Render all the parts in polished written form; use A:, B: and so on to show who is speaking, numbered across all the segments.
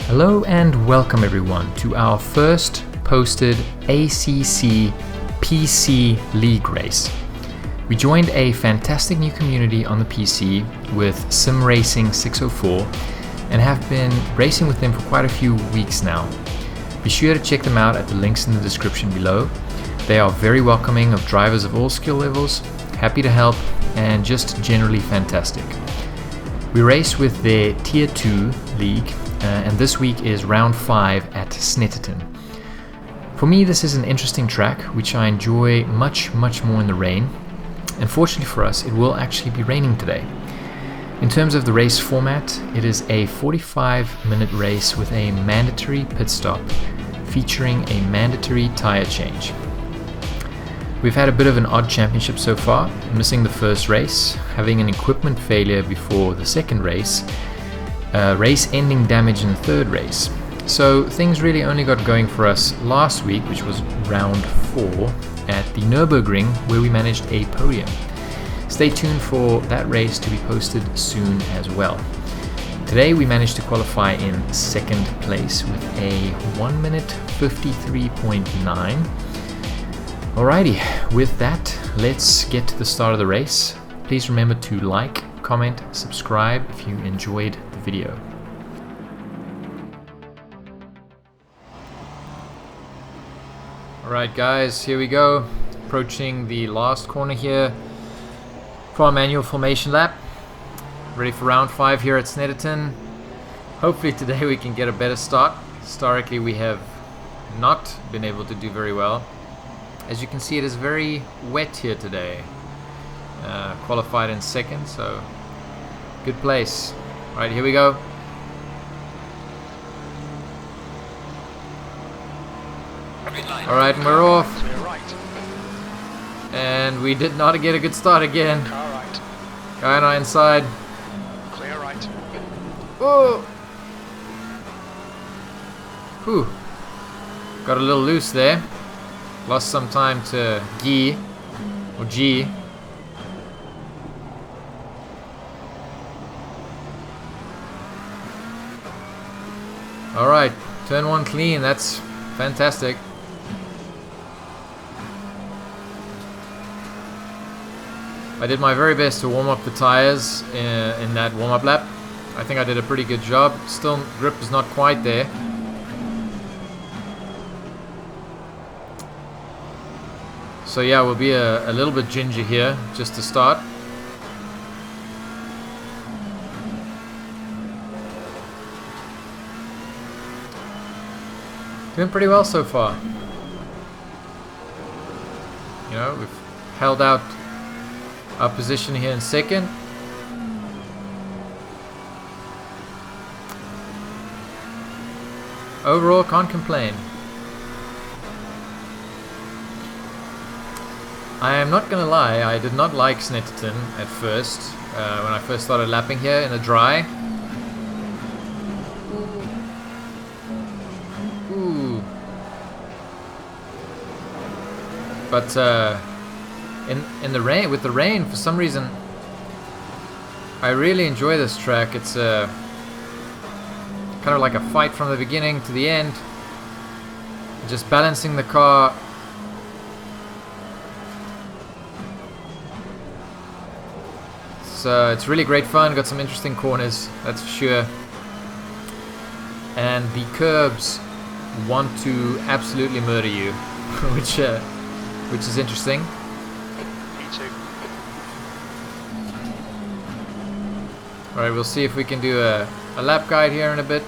A: Hello and welcome everyone to our first posted ACC PC League race. We joined a fantastic new community on the PC with SimRacing604 and have been racing with them for quite a few weeks now. Be sure to check them out at the links in the description below. They are very welcoming of drivers of all skill levels, happy to help, and just generally fantastic. We race with their Tier 2 league, and this week is round 5 at Snetterton. For me, this is an interesting track, which I enjoy much more in the rain. Unfortunately for us, it will actually be raining today. In terms of the race format, it is a 45-minute race with a mandatory pit stop, featuring a mandatory tire change. We've had a bit of an odd championship so far, missing the first race, having an equipment failure before the second race, race-ending damage in the third race. So things really only got going for us last week, which was round 4 at the Nürburgring, where we managed a podium. Stay tuned for that race to be posted soon as well. Today we managed to qualify in second place with a 1 minute 53.9. Alrighty, with that, let's get to the start of the race. Please remember to like, comment, subscribe if you enjoyed the video. Alright guys, here we go. Approaching the last corner here for our manual formation lap. Ready for round 5 here at Snetterton. Hopefully today we can get a better start. Historically we have not been able to do very well. As you can see, it is very wet here today. Qualified in second, so good place. Right, here we go. Alright, and we're off. And we did not get a good start again. Guy and I inside.
B: Clear right.
A: Oh! Whew. Got a little loose there. Lost some time to G. Or G. Alright, turn 1 clean, that's fantastic. I did my very best to warm up the tires in that warm-up lap. I think I did a pretty good job. Still, grip is not quite there. So yeah, we'll be a little bit ginger here, just to start. Doing pretty well so far. You know, we've held out our position here in second. Overall, can't complain. I am not gonna lie, I did not like Snetterton at first, when I first started lapping here in the dry. Ooh. But in the rain, with the rain, for some reason, I really enjoy this track. It's kind of like a fight from the beginning to the end, just balancing the car. It's really great fun, got some interesting corners, that's for sure. And the curbs want to absolutely murder you, which is interesting.
B: Me too.
A: Alright, we'll see if we can do a lap guide here in a bit.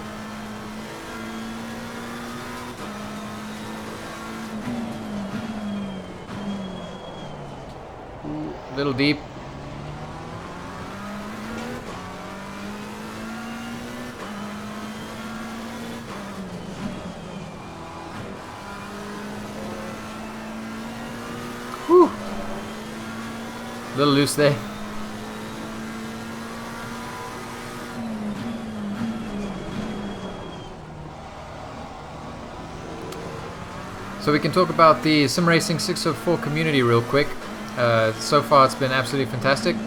A: Ooh, a little deep. Whew. A little loose there. So we can talk about the SimRacing604 community real quick. So far it's been absolutely fantastic.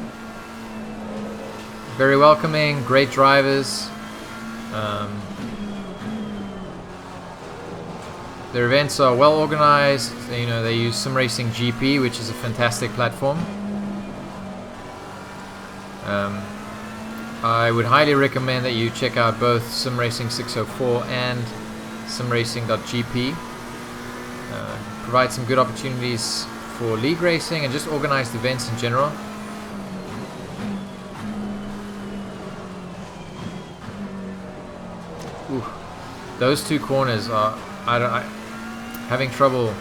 A: Very welcoming, great drivers. Their events are well organized. You know, they use SimRacing GP, which is a fantastic platform. I would highly recommend that you check out both SimRacing604 and SimRacing.gp. Provide some good opportunities for league racing and just organized events in general. Ooh, those two corners are having trouble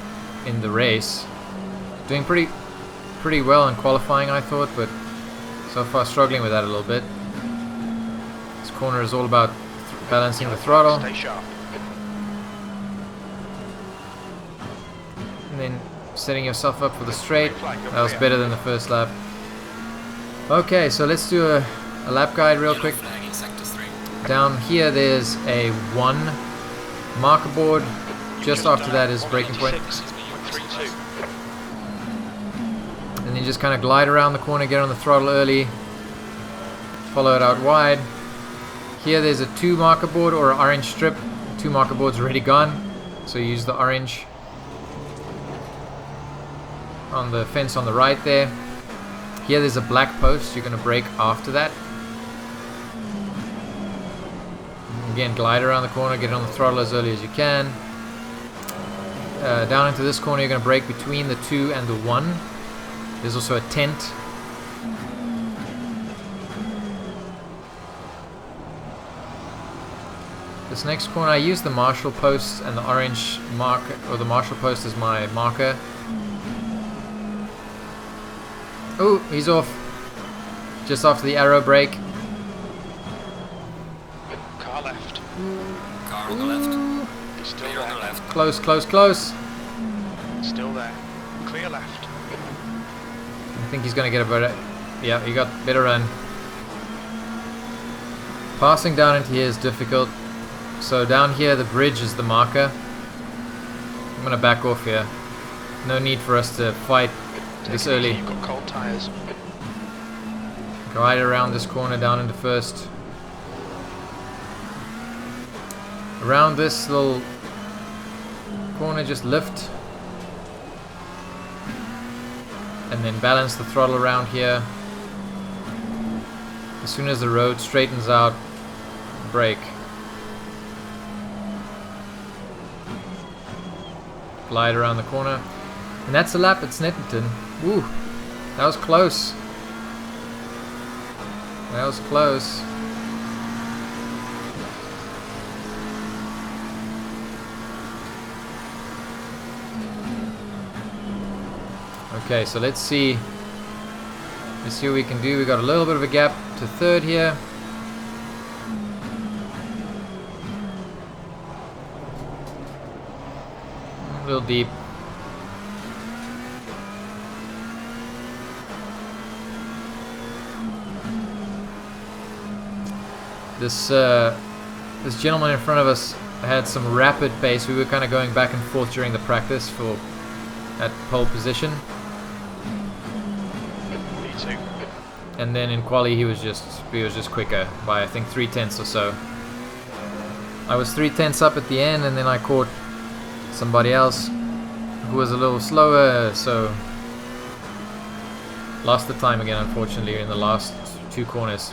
A: in the race. Doing pretty well in qualifying, I thought, but so far struggling with that a little bit. This corner is all about balancing the throttle.
B: Stay sharp.
A: And then setting yourself up for the straight. That was better than the first lap. Okay, so let's do a lap guide real quick. Down here there's a 1 marker board. Just after that is braking point. And then just kind of glide around the corner, get on the throttle early, follow it out wide. Here there's a 2 marker board or an orange strip. 2 marker board's already gone, so you use the orange on the fence on the right there. Here there's a black post. You're going to brake after that. Again, glide around the corner, get on the throttle as early as you can. Down into this corner, you're going to brake between the 2 and the 1. There's also a tent. This next corner, I use the marshal post and the orange marker, or the marshal post as my marker. Oh, he's off. Just after the arrow brake.
B: Car left.
C: Car on the left.
B: He's still
C: Clear on the
B: there.
C: left.
A: Close, close, close.
B: Still there. Clear left.
A: I think he's going to get a better... Yeah, he got better run. Passing down into here is difficult. So down here, the bridge is the marker. I'm going to back off here. No need for us to fight this early.
B: You've got cold tires.
A: Glide around this corner down into first. Around this little corner, just lift. And then balance the throttle around here. As soon as the road straightens out, brake. Glide around the corner. And that's a lap at Snetterton. Woo! That was close. That was close. Okay, so let's see what we can do. We got a little bit of a gap to third here. A little deep. This gentleman in front of us had some rapid pace. We were kind of going back and forth during the practice for at pole position. And then in quali he was just quicker by I think 3/10 or so. I was 3/10 up at the end, and then I caught somebody else who was a little slower, so lost the time again, unfortunately, in the last 2 corners.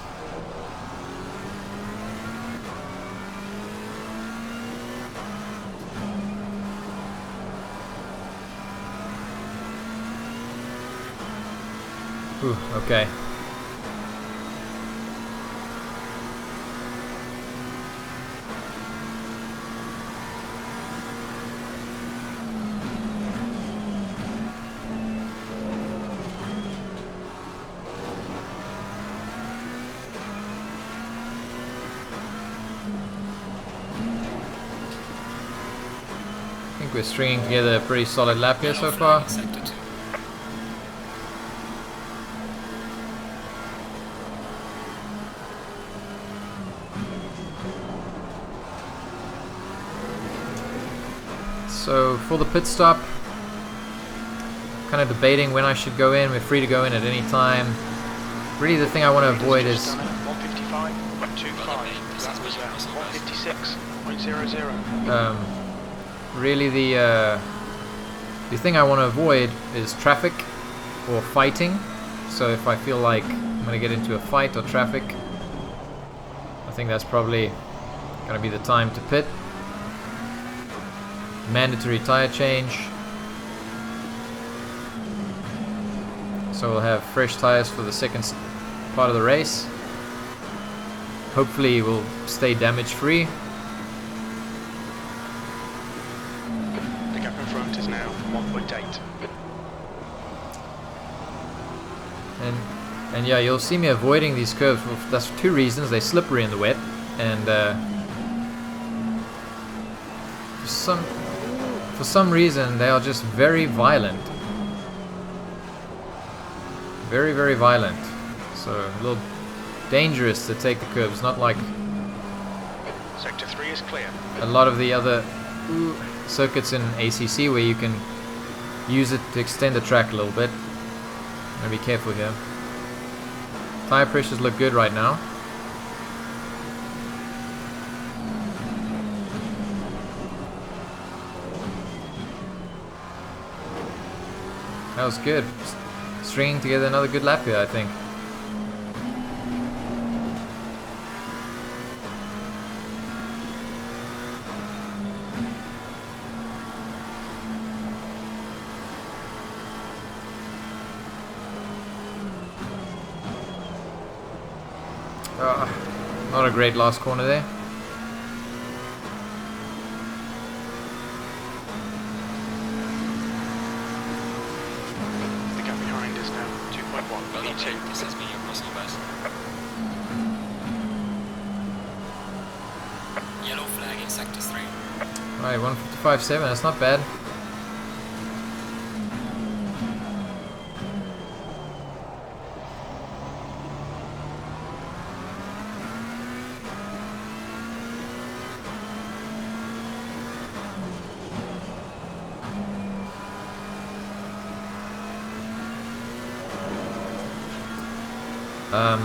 A: Ooh, okay. I think we're stringing together a pretty solid lap here so far. So for the pit stop, kind of debating when I should go in. We're free to go in at any time. Really the thing I want to avoid is
B: 155.25. That was 156.00.
A: really the thing I want to avoid is traffic or fighting. So if I feel like I'm going to get into a fight or traffic, I think that's probably going to be the time to pit. Mandatory tire change. So we'll have fresh tires for the second part of the race. Hopefully we'll stay damage free.
B: The gap in front is now 1.8.
A: And yeah, you'll see me avoiding these curves. Well, that's for two reasons. They're slippery in the wet, and for some reason they are just very violent. Very, very violent. So a little dangerous to take the curves. Not like
B: Sector 3 is clear.
A: a lot of the other circuits in ACC where you can use it to extend the track a little bit. Gotta be careful here. Tire pressures look good right now. That was good. Stringing together another good lap here, I think. Not a great last corner there.
B: The gap behind is now 2.1.
C: Well,
B: P2.
C: this is me, your personal best. Yellow flag in sector 3.
A: Right, 155.7, that's not bad.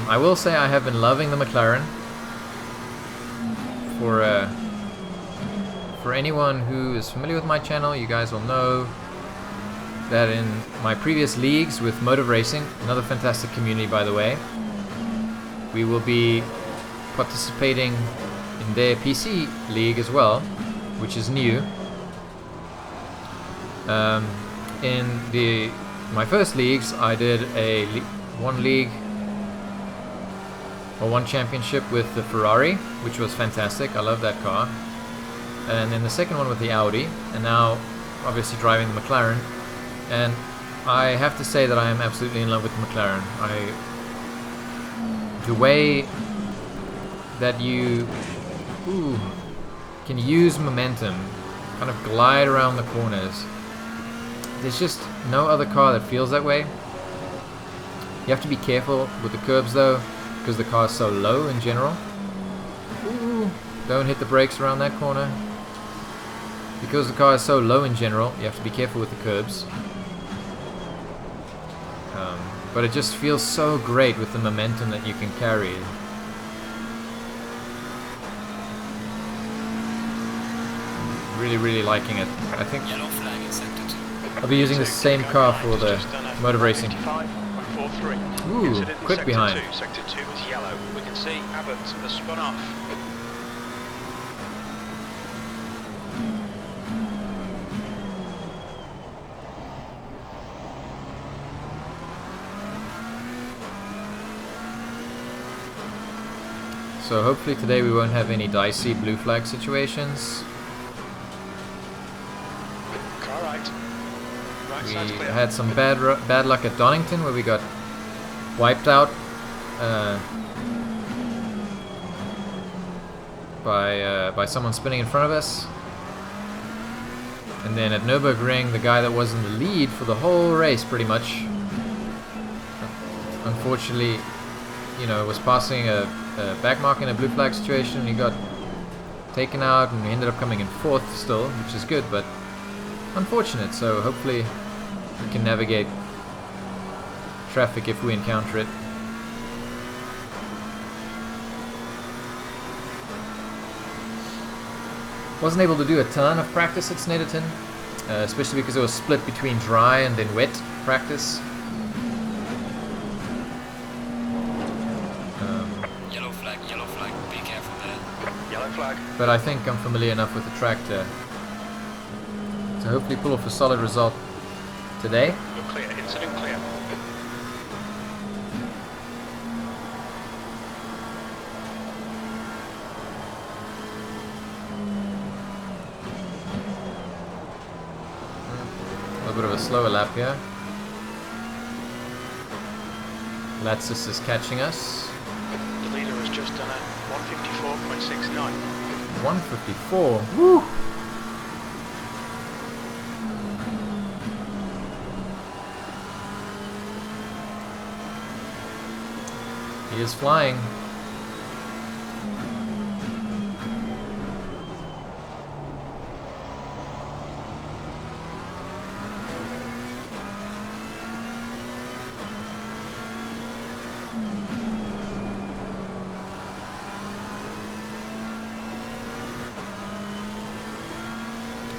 A: I will say I have been loving the McLaren. For anyone who is familiar with my channel, you guys will know that in my previous leagues with Motive Racing, another fantastic community by the way, we will be participating in their PC league as well, which is new. In my first leagues, I did one league or one championship with the Ferrari, which was fantastic. I love that car. And then the second one with the Audi, and now obviously driving the McLaren. And I have to say that I am absolutely in love with the McLaren. The way that you can use momentum, kind of glide around the corners. There's just no other car that feels that way. You have to be careful with the curbs though, because the car is so low in general. Don't hit the brakes around that corner. Because the car is so low in general, you have to be careful with the curbs. But it just feels so great with the momentum that you can carry. Really, really liking it. I think
C: Yellow flag in sector 2.
A: I'll be using the same car for the Motive Racing.
B: 55.43.
A: Ooh,
B: Considered in
A: quick
B: sector
A: behind.
B: 2. Sector 2 is yellow. We can see Abbott has spun off.
A: So hopefully today we won't have any dicey blue flag situations.
B: Car right. Right
A: We
B: side's clear.
A: had some bad luck at Donington where we got wiped out by someone spinning in front of us. And then at Nürburgring, the guy that was in the lead for the whole race pretty much, unfortunately, was passing a back mark in a blue flag situation. He got taken out and we ended up coming in 4th still, which is good, but unfortunate. So hopefully we can navigate traffic if we encounter it. Wasn't able to do a ton of practice at Snetterton, especially because it was split between dry and then wet practice.
C: Yellow flag, be careful there.
B: Yellow flag.
A: But I think I'm familiar enough with the track to hopefully pull off a solid result today.
B: You're clear. Incident clear.
A: A little bit of a slower lap here. Latsis is catching us.
B: The leader has just done a 154.69.
A: 154. Woo! He is flying.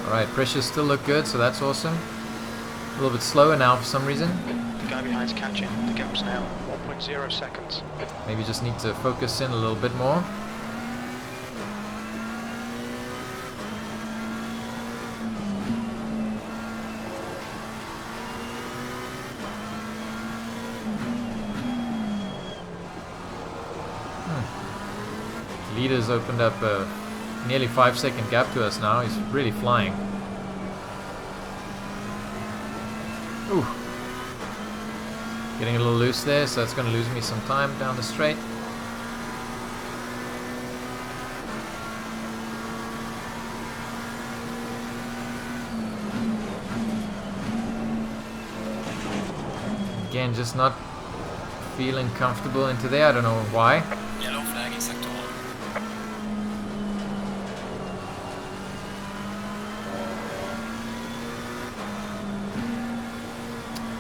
A: Alright, pressures still look good, so that's awesome. A little bit slower now for some reason.
B: The guy behind's catching. The gap's now 1.0 seconds.
A: Maybe just need to focus in a little bit more. Leader's opened up a nearly 5-second gap to us now. He's really flying. Ooh. Getting a little loose there, so that's going to lose me some time down the straight. Again, just not feeling comfortable into there. I don't know why.
C: Yellow flag in sector 1.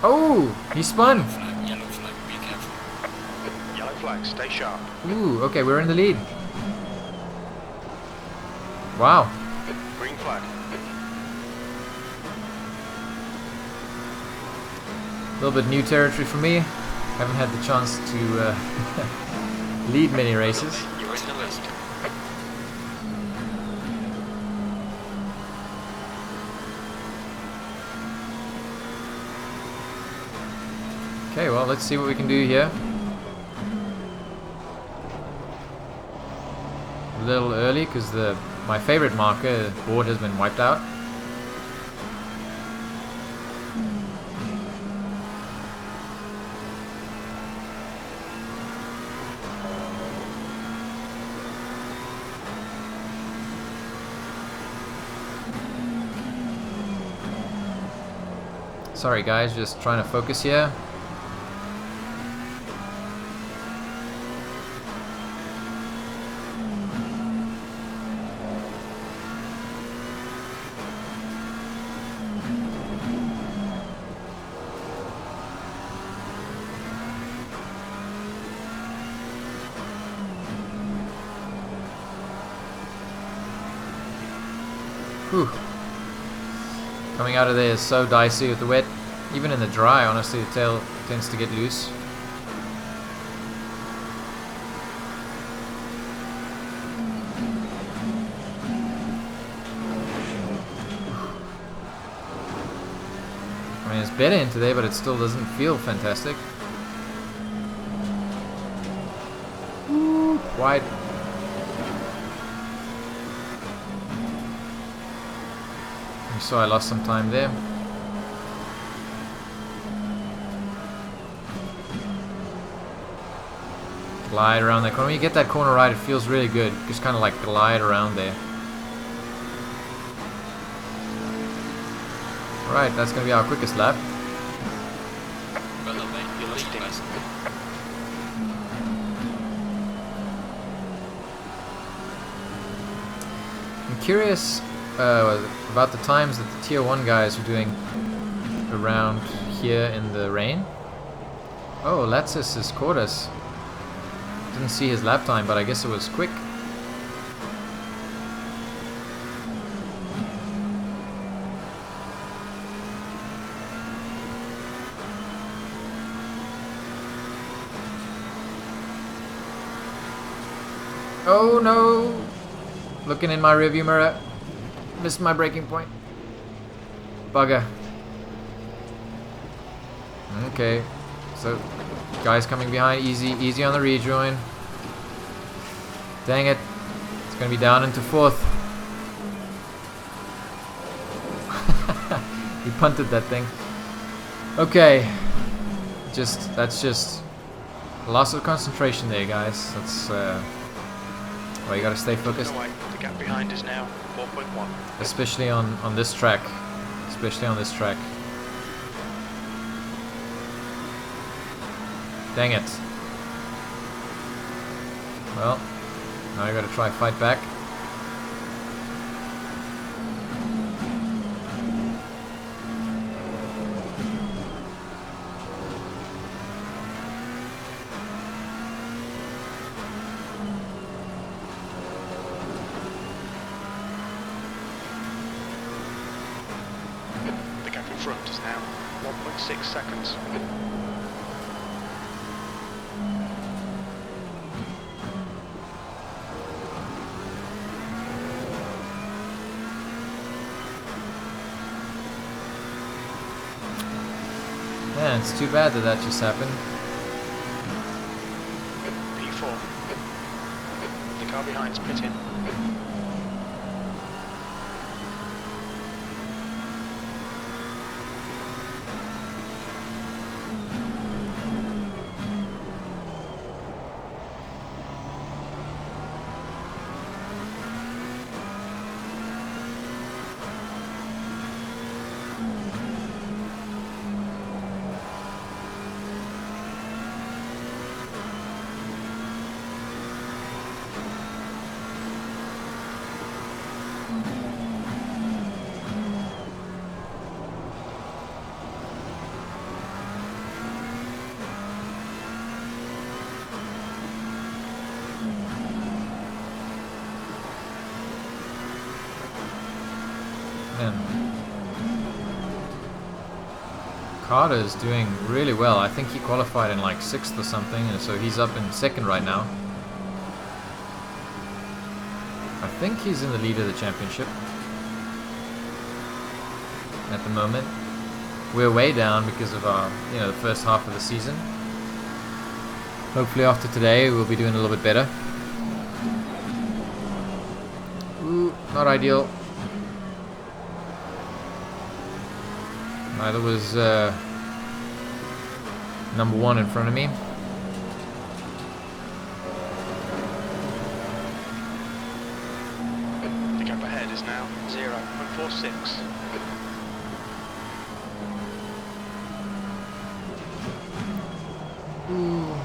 A: Oh, he spun.
C: Yellow flag, be careful.
B: Yellow flag, stay sharp.
A: Ooh, okay, we're in the lead. Wow.
B: Green flag.
A: A little bit new territory for me. Haven't had the chance to lead many races.
B: You're in the list.
A: Okay, well, let's see what we can do here. A little early because my favorite marker board has been wiped out. Sorry guys, just trying to focus here. Whew. Coming out of there is so dicey with the wet. Even in the dry, honestly, the tail tends to get loose. I mean, it's better in today, but it still doesn't feel fantastic. Ooh, wide. So I lost some time there. Glide around that corner. When you get that corner right, it feels really good. Just kind of like glide around there. Alright, that's going to be our quickest lap.
C: Well done, mate. You're leading.
A: I'm curious about the times that the tier 1 guys are doing around here in the rain. Oh, Latsis has caught us. Didn't see his lap time, but I guess it was quick. Oh no! Looking in my rearview mirror. Missed my braking point. Bugger. Okay. So, guys coming behind. Easy on the rejoin. Dang it. It's gonna be down into 4th. He punted that thing. Okay. That's just loss of concentration there, guys. That's well, you gotta stay focused.
B: The gap behind is now 4.1.
A: Especially on this track. Especially on this track. Dang it. Well, now I gotta try fight back.
B: The gap in front is now 1.6 seconds.
A: Man, it's too bad that just happened.
B: P4. The car behind's pitting.
A: Carter's doing really well. I think he qualified in like 6th or something, and so he's up in 2nd right now. I think he's in the lead of the championship at the moment. We're way down because of our, the first half of the season. Hopefully after today we'll be doing a little bit better. Ooh, not ideal. Neither was number 1 in front of me.
B: The gap ahead is now 0.46.
A: Ooh.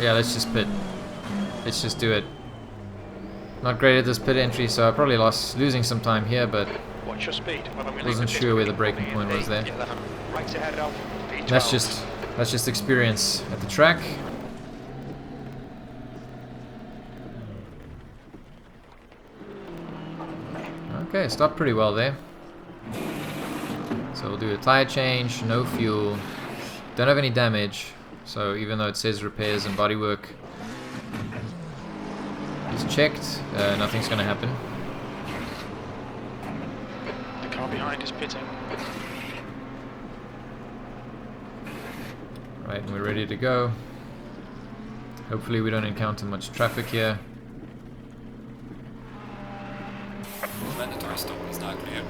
A: Yeah, let's just pit. Let's just do it. Not great at this pit entry, so I probably losing some time here, but
B: Watch your speed.
A: wasn't sure where the braking point was there.
B: Right ahead of
A: That's just experience at the track. Okay, stopped pretty well there. So we'll do a tire change, no fuel, don't have any damage. So even though it says repairs and bodywork is checked, nothing's going to happen.
B: The car behind is pitting.
A: Right, and we're ready to go. Hopefully we don't encounter much traffic here.
C: Mandatory stop is now clear.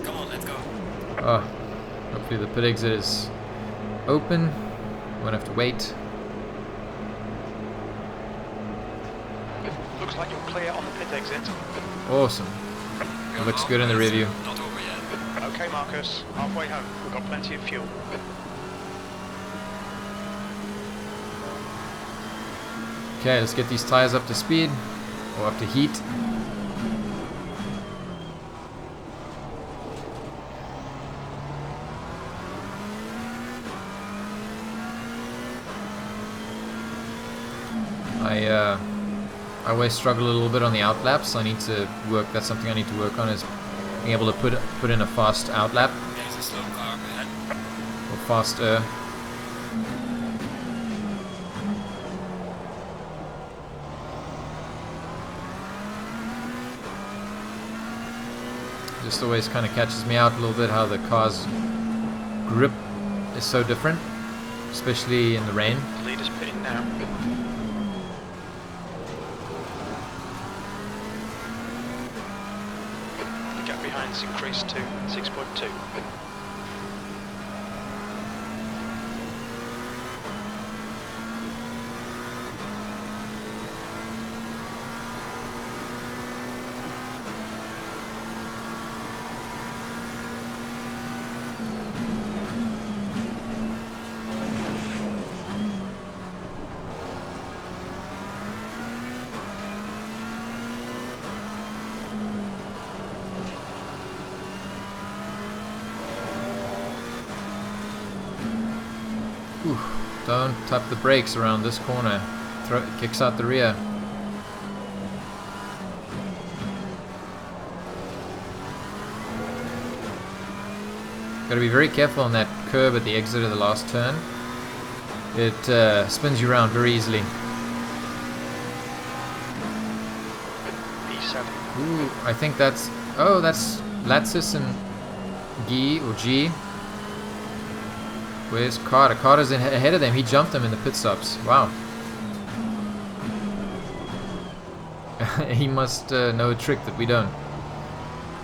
C: Come on, let's go.
A: Oh, hopefully the pit exit is open. Won't have to wait.
B: Looks like you're clear on the pit exit.
A: Awesome. It looks good in the review.
C: Not over yet.
B: Okay, Marcus, halfway home. We've got plenty of fuel.
A: Okay, let's get these tires up to speed, or up to heat. I always struggle a little bit on the outlaps. I need to work. That's something I need to work on, is being able to put in a fast outlap
C: There's a slow car ahead.
A: or faster. Just always kind of catches me out a little bit how the car's grip is so different, especially in the rain.
B: The leader's pitting now. The gap behind's increased to 6.2.
A: Ooh, don't tap the brakes around this corner. Kicks out the rear. Gotta be very careful on that curb at the exit of the last turn. It spins you around very easily.
B: P7.
A: Ooh, I think that's... Oh, that's Latsis and G. Where's Carter? Carter's ahead of them. He jumped them in the pit stops. Wow. He must know a trick that we don't.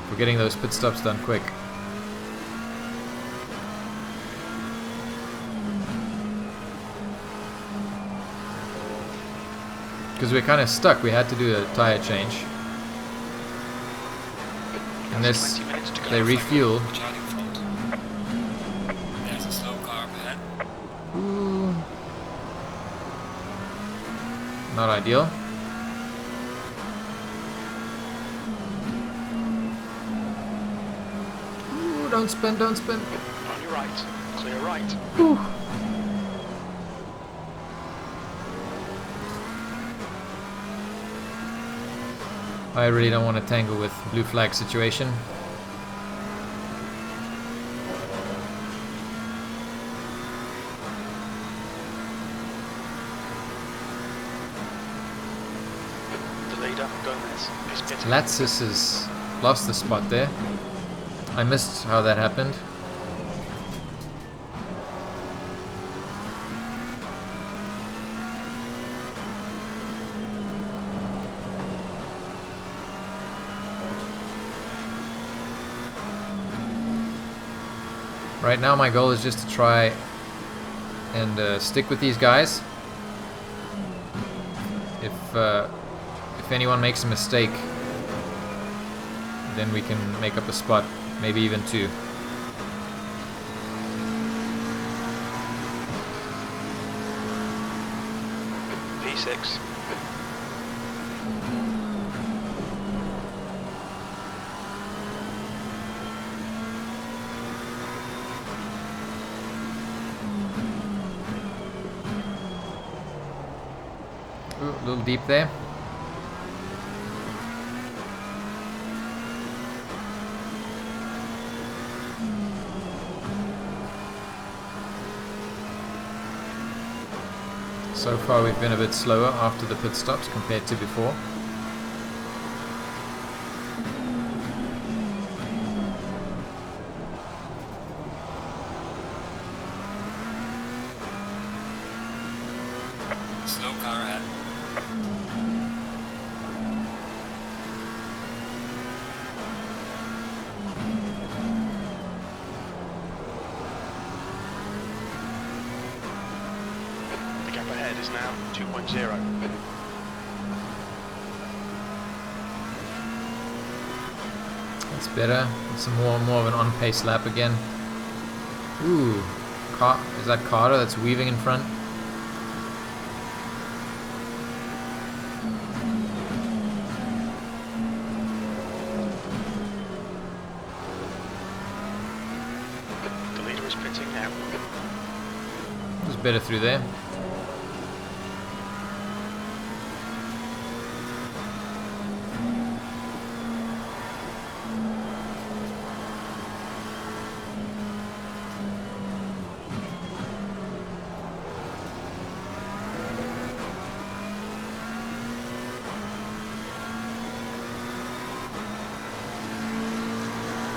A: We're getting those pit stops done quick. Because we're kind of stuck. We had to do a tire change. Unless they refuel.
C: Charging front. There's a slow car up ahead.
A: Ooh. Not ideal. Ooh, don't spin, don't spin.
B: On your right. Clear right.
A: Ooh. I really don't want to tangle with blue flag situation.
B: The leader, Gomez, is pitting.
A: Latsis has lost the spot there. I missed how that happened. Right now my goal is just to try and stick with these guys. If anyone makes a mistake, then we can make up a spot, maybe even two.
B: P6.
A: Ooh, a little deep there. So far we've been a bit slower after the pit stops compared to before.
C: Slow car ahead.
B: The gap ahead is now 2.0.
A: That's better. Some more of an on-pace lap again. Ooh, is that Carter that's weaving in front?
B: The leader is pitting now.
A: It was better through there.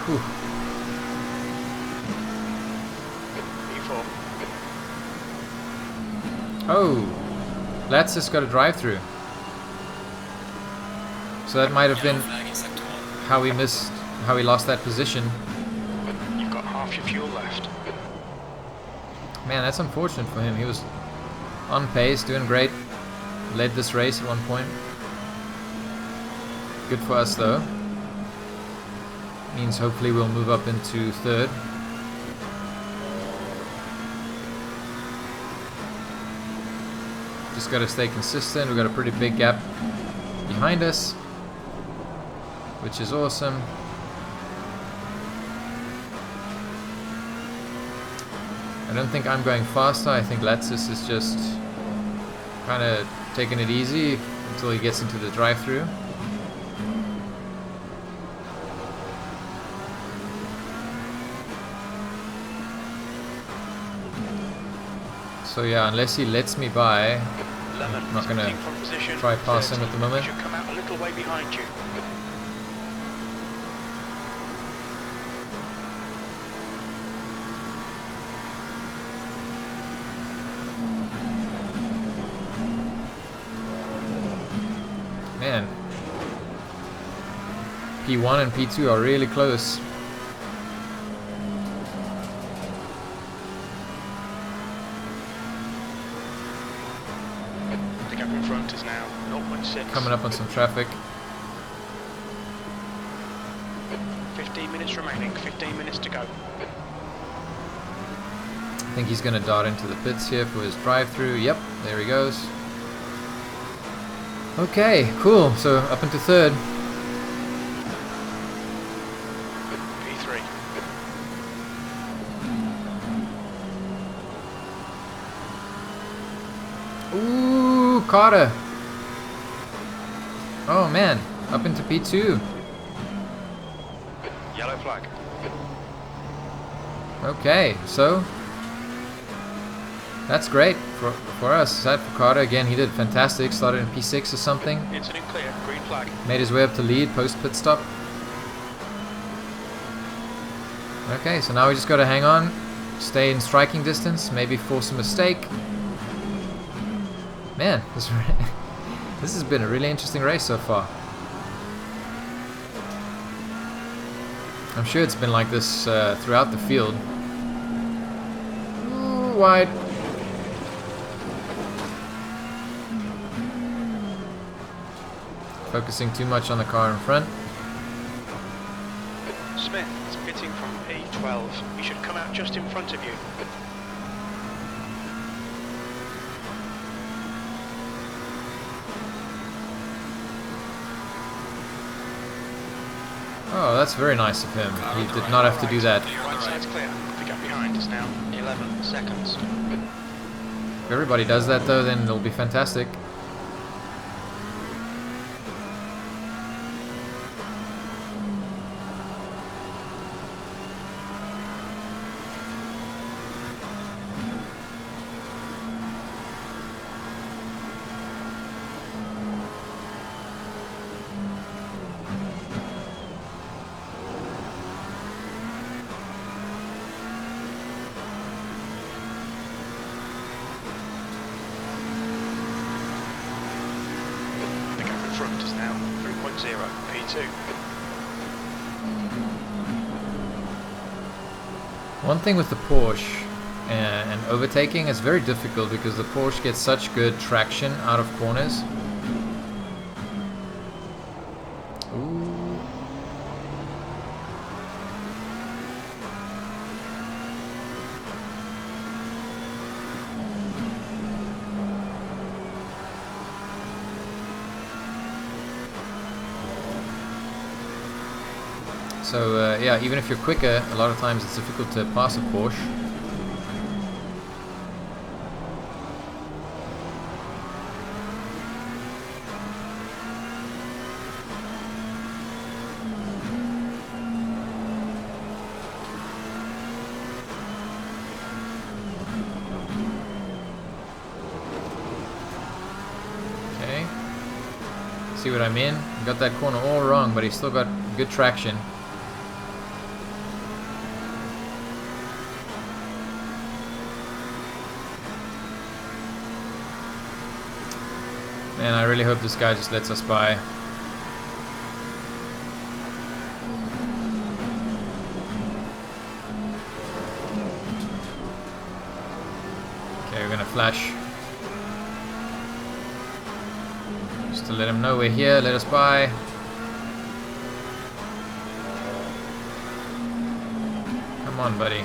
A: Whew.
B: P4.
A: Oh, Let's just got a drive-through. So that might have been how we lost that position.
B: You've got half your fuel left.
A: Man, that's unfortunate for him. He was on pace, doing great. Led this race at one point. Good for us though. Means hopefully we'll move up into third. Just gotta stay consistent. We've got a pretty big gap behind us, which is awesome. I don't think I'm going faster. I think Latsis is just kind of taking it easy until he gets into the drive-through. So yeah, unless he lets me by, I'm not gonna try pass him at the moment.
B: Should come out a little way behind you.
A: Man, P1 and P2 are really close.
B: The gap in front is now 0.6.
A: Coming up on some traffic.
B: 15 minutes remaining, 15 minutes to go.
A: I think he's gonna dart into the pits here for his drive-through. Yep, there he goes. Okay, cool. So up into third.
B: P3.
A: Ooh, Carter. Oh man, up into P2.
B: Yellow flag.
A: Okay, so that's great for us. Sad for Carter again. He did fantastic. Started in P6 or something.
B: Incident clear. Green flag.
A: Made his way up to lead post pit stop. Okay, so now we just got to hang on, stay in striking distance, maybe force a mistake. Man, this has been a really interesting race so far. I'm sure it's been like this throughout the field. Ooh, wide. Focusing too much on the car in front.
B: Smith is pitting from P12. He should come out just in front of you.
A: Oh, that's very nice of him. He did not have to do that.
B: Right side's clear. The gap behind is now 11 seconds.
A: If everybody does that though, then it'll be fantastic.
B: Front is now 3.0 P2.
A: One thing with the Porsche and overtaking is very difficult because the Porsche gets such good traction out of corners. Ooh. So yeah, even if you're quicker, a lot of times it's difficult to pass a Porsche. Okay. See what I mean? Got that corner all wrong, but he's still got good traction. And I really hope this guy just lets us by. Okay, we're gonna flash. Just to let him know we're here, let us by. Come on, buddy.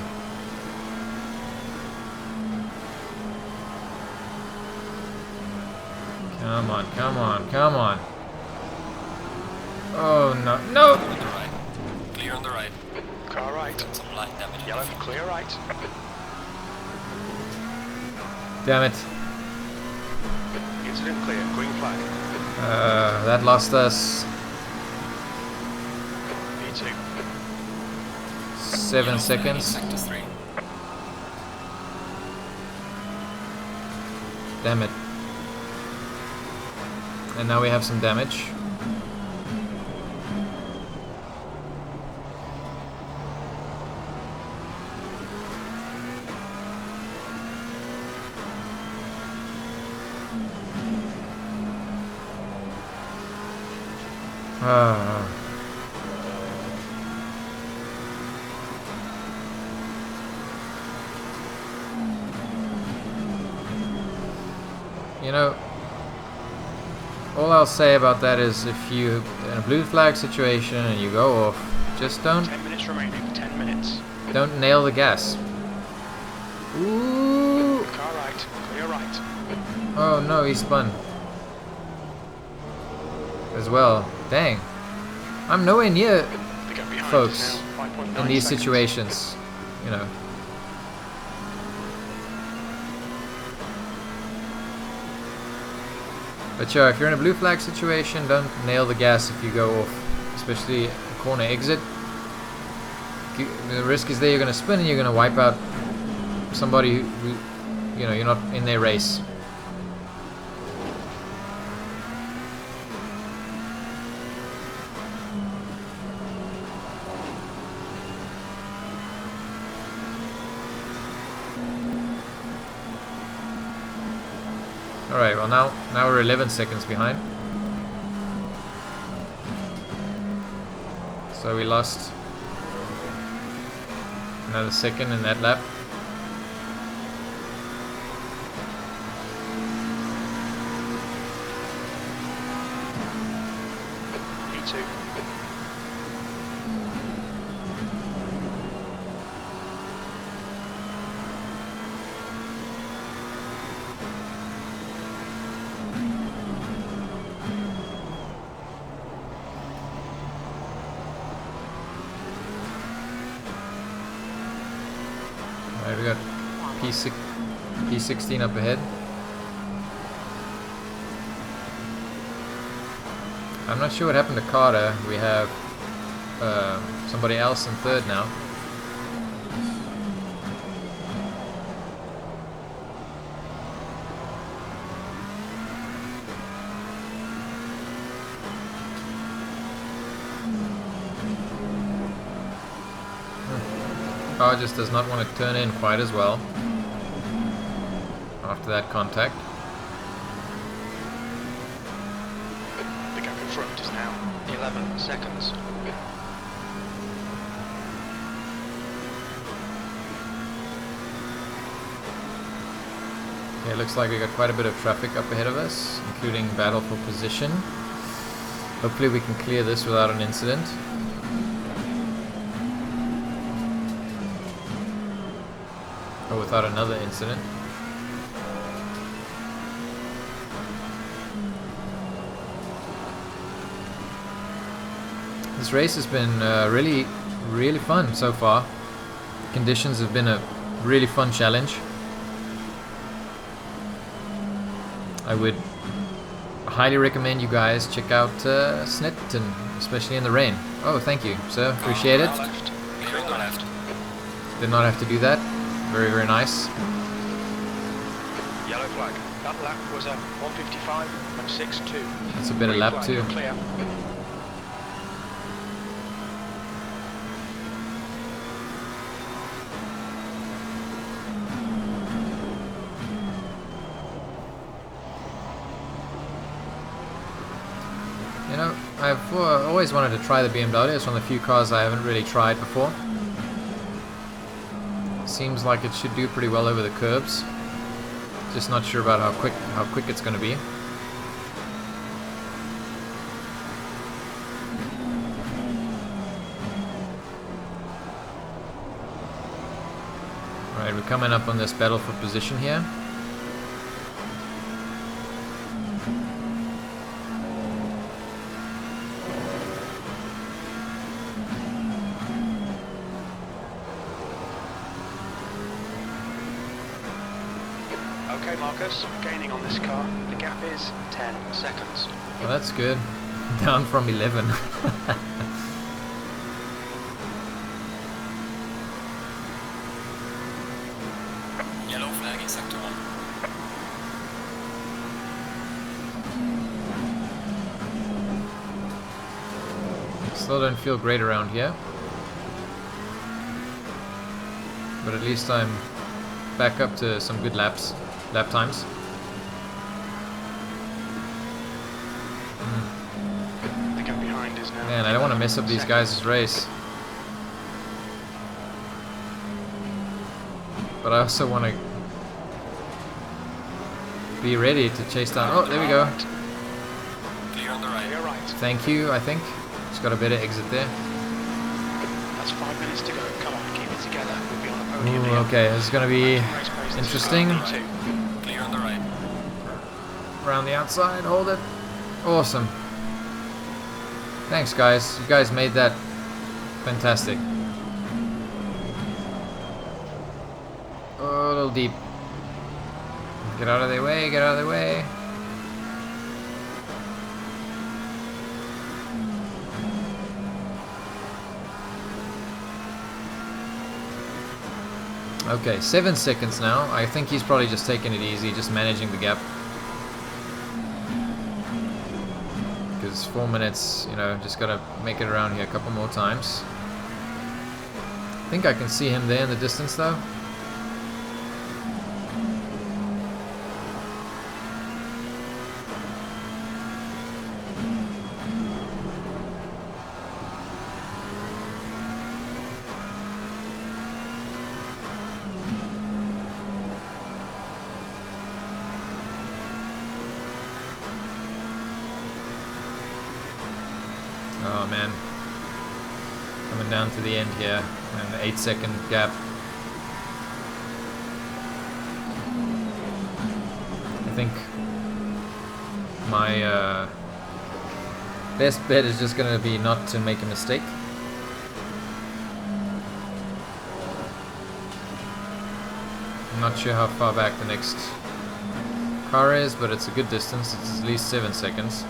A: Come on, come on, come on. Oh, no, no!
C: Clear on the right. Clear on the right.
B: Car right.
C: Got some light damage.
B: Yellow, clear right.
A: Damn it.
B: Incident clear. Green flag.
A: That lost us
B: P2.
A: 7 seconds.
C: Sector 3.
A: Damn it. And now we have some damage. You know, all I'll say about that is if you in a blue flag situation and you go off, just don't
B: 10 minutes remaining. 10 minutes.
A: nail the gas. Ooh!
B: Car right. Clear right.
A: Oh no, he spun as well. Dang, I'm nowhere near
B: The gap behind
A: folks
B: is now 5.9
A: in these
B: seconds.
A: situations. You know. But sure, if you're in a blue flag situation, don't nail the gas if you go off, especially a corner exit. The risk is there you're going to spin and you're going to wipe out somebody who, you know, you're not in their race. Alright, well now we're 11 seconds behind. So we lost another second in that lap.
B: P2.
A: Alright, we got P16 up ahead. I'm not sure what happened to Carter. We have somebody else in third now. Car just does not want to turn in quite as well after that contact.
B: The gap in front is now 11 seconds.
A: Okay, looks like we got quite a bit of traffic up ahead of us, including battle for position. Hopefully we can clear this without an incident. Or without another incident. This race has been really fun so far. Conditions have been a really fun challenge. I would highly recommend you guys check out Snetterton, especially in the rain. Oh, thank you, sir. Appreciate it.
B: Left.
C: Clear on the left.
A: Did not have to do that. Very, very nice.
B: Yellow flag. That lap was a 1:55.62.
A: That's a better
B: Green
A: lap
B: flag,
A: too.
B: Clear.
A: You know, I've always wanted to try the BMW. It's one of the few cars I haven't really tried before. Seems like it should do pretty well over the curbs. Just not sure about how quick it's going to be. Alright, we're coming up on this battle for position here.
B: Okay, Marcus, gaining on this car. The gap is 10 seconds.
A: Well, that's good. Down from 11.
C: Yellow flag in sector 1.
A: Still don't feel great around here. But at least I'm back up to some good lap times.
B: The gap behind is now.
A: Man, I don't want to mess up these guys' race. But I also want to be ready to chase down. Oh, there we go.
C: Clear on the right.
B: You're right.
A: Thank you, I think. Just got a better exit there.
B: That's 5 minutes to go. Come on, keep it together. We'll be on the podium.
A: Ooh, okay, this is going to be interesting.
C: Clear on the right.
A: Around the outside, hold it. Awesome. Thanks, guys. You guys made that fantastic. Oh, a little deep. Get out of their way, get out of their way. Okay, 7 seconds now. I think he's probably just taking it easy, just managing the gap. Because 4 minutes, you know, just gotta make it around here a couple more times. I think I can see him there in the distance though. Oh man, coming down to the end here, and an 8-second gap. I think my best bet is just going to be not to make a mistake. I'm not sure how far back the next car is, but it's a good distance. It's at least 7 seconds.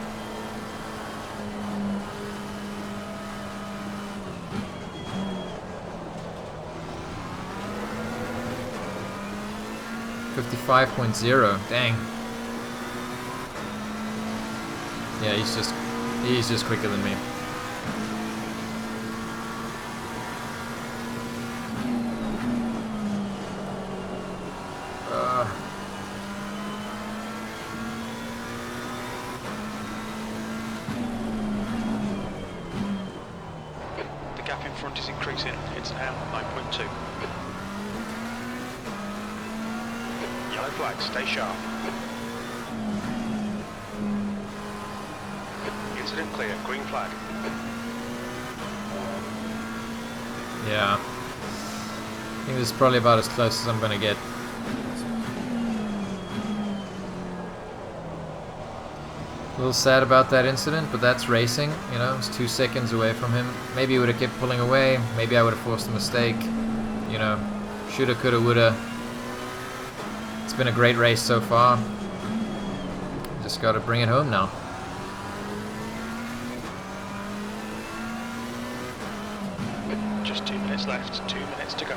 A: .50, dang. Yeah, he's just quicker than me.
B: The gap in front is increasing. It's now 9.2. Yellow flag, stay sharp. Incident clear, green flag.
A: Yeah. I think this is probably about as close as I'm gonna get. A little sad about that incident, but that's racing, you know, it's 2 seconds away from him. Maybe he would have kept pulling away, maybe I would have forced a mistake, you know, shoulda, coulda, woulda. It's been a great race so far. Just gotta bring it home now.
B: Just 2 minutes left, 2 minutes to go.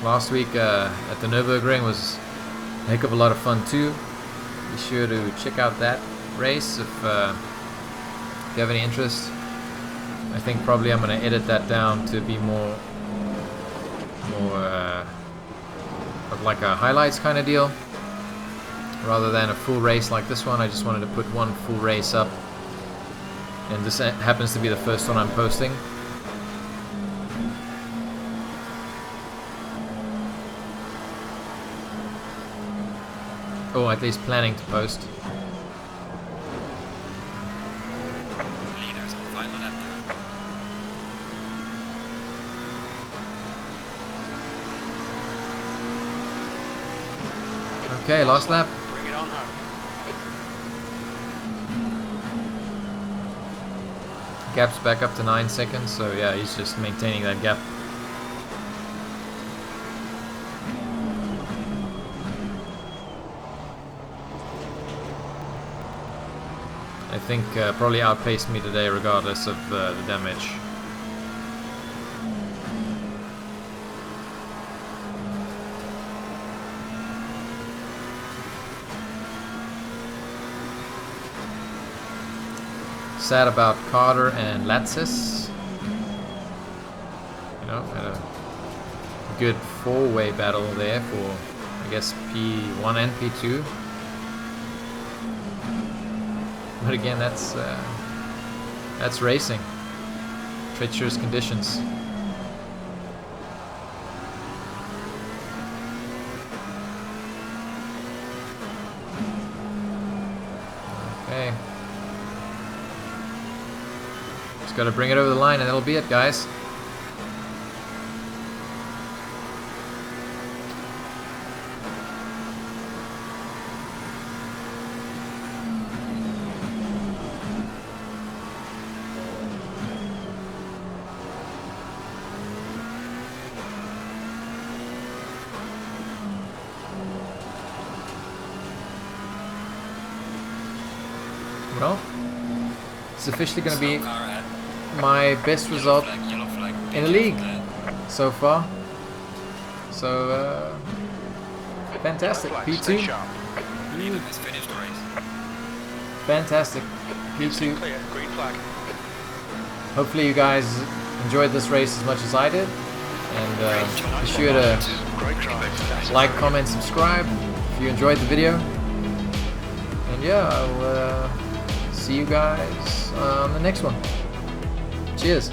A: Last week at the Nürburgring was a heck of a lot of fun too. Be sure to check out that race if you have any interest. I think probably I'm going to edit that down to be more of like a highlights kind of deal. rather than a full race like this one. I just wanted to put one full race up, and this happens to be the first one I'm posting. Or at least planning to post.
C: Leaders on final lap.
A: Okay, last lap.
B: Bring it on home.
A: Gap's back up to 9 seconds, so yeah, he's just maintaining that gap. I think probably outpaced me today regardless of the damage. Sad about Carter and Latsis. You know, had a good four-way battle there for, I guess, P1 and P2. But again, that's racing. Treacherous conditions. Okay. Just gotta bring it over the line and that'll be it, guys. Well, it's officially going to be my best result in the league so far. So, fantastic. P2.
C: Has finished the race.
A: Fantastic. P2.
B: Clear. Green flag.
A: Hopefully you guys enjoyed this race as much as I did. And be sure to
B: Great drive.
A: like, comment, subscribe if you enjoyed the video. And yeah, I'll see you guys on the next one. Cheers.